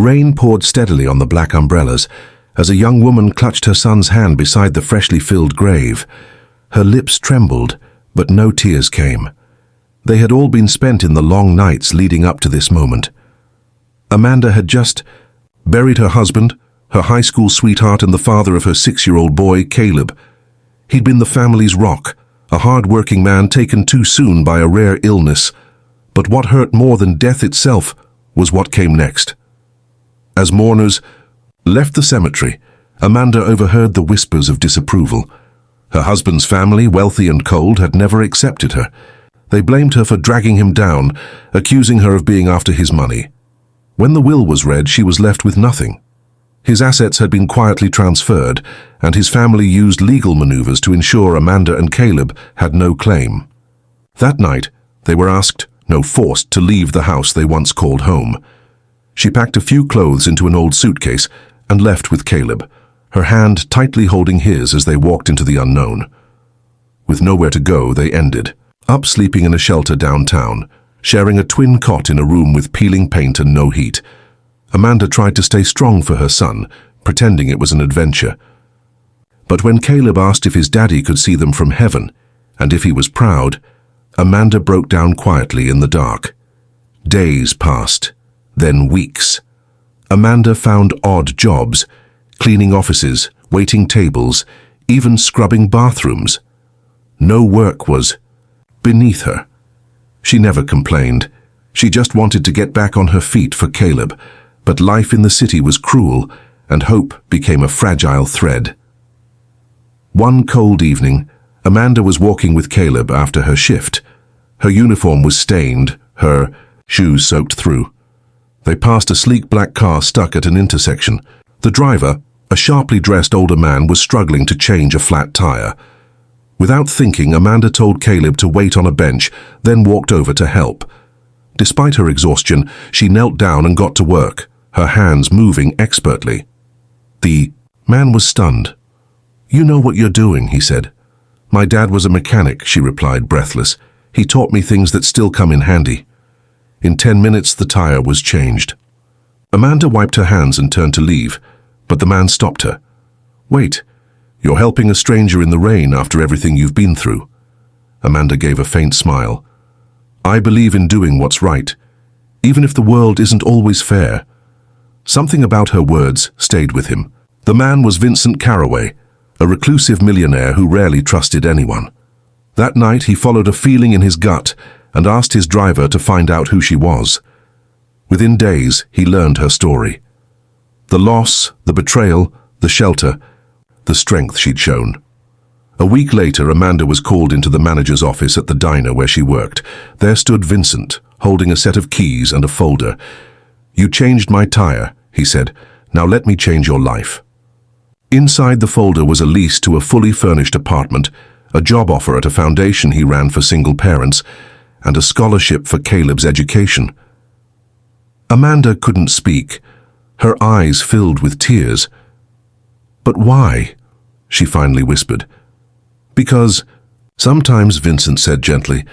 rain poured steadily on the black umbrellas as a young woman clutched her son's hand beside the freshly filled grave. Her lips trembled, but no tears came. They had all been spent in the long nights leading up to this moment. Amanda had just buried her husband, her high school sweetheart, and the father of her 6-year-old boy, Caleb. He'd been the family's rock, a hard-working man taken too soon by a rare illness. But what hurt more than death itself was what came next. As mourners left the cemetery, Amanda overheard the whispers of disapproval. Her husband's family, wealthy and cold, had never accepted her. They blamed her for dragging him down, accusing her of being after his money. When the will was read, she was left with nothing. His assets had been quietly transferred, and his family used legal maneuvers to ensure Amanda and Caleb had no claim. That night, they were asked, no, forced, to leave the house they once called home. She packed a few clothes into an old suitcase and left with Caleb, her hand tightly holding his as they walked into the unknown. With nowhere to go, they ended up sleeping in a shelter downtown, sharing a twin cot in a room with peeling paint and no heat. Amanda tried to stay strong for her son, pretending it was an adventure. But when Caleb asked if his daddy could see them from heaven, and if he was proud, Amanda broke down quietly in the dark. Days passed, then weeks. Amanda found odd jobs, cleaning offices, waiting tables, even scrubbing bathrooms. No work was beneath her. She never complained. She just wanted to get back on her feet for Caleb, but life in the city was cruel, and hope became a fragile thread. One cold evening, Amanda was walking with Caleb after her shift. Her uniform was stained, her shoes soaked through. They passed a sleek black car stuck at an intersection. The driver, a sharply dressed older man, was struggling to change a flat tire. Without thinking, Amanda told Caleb to wait on a bench, then walked over to help. Despite her exhaustion, she knelt down and got to work, her hands moving expertly. The man was stunned. "You know what you're doing," he said. "My dad was a mechanic," she replied, breathless. "He taught me things that still come in handy." In 10 minutes, the tire was changed. Amanda wiped her hands and turned to leave, but the man stopped her. "Wait, you're helping a stranger in the rain after everything you've been through." Amanda gave a faint smile. "I believe in doing what's right, even if the world isn't always fair." Something about her words stayed with him. The man was Vincent Carraway, a reclusive millionaire who rarely trusted anyone. That night, he followed a feeling in his gut and asked his driver to find out who she was. Within days, he learned her story. The loss, the betrayal, the shelter, the strength she'd shown. A week later, Amanda was called into the manager's office at the diner where she worked. There stood Vincent, holding a set of keys and a folder. "You changed my tire," he said. "Now let me change your life." Inside the folder was a lease to a fully furnished apartment, a job offer at a foundation he ran for single parents, and a scholarship for Caleb's education. Amanda couldn't speak. Her eyes filled with tears. "But why?" she finally whispered. "Because sometimes," Vincent said gently,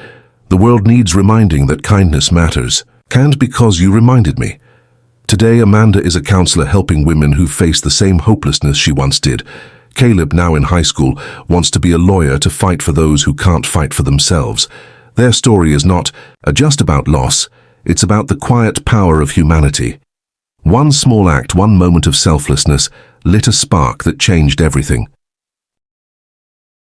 "the world needs reminding that kindness matters. And because you reminded me. Today, Amanda is a counselor helping women who face the same hopelessness she once did. Caleb, now in high school, wants to be a lawyer to fight for those who can't fight for themselves. Their story is not just about loss, it's about the quiet power of humanity. One small act, one moment of selflessness, lit a spark that changed everything.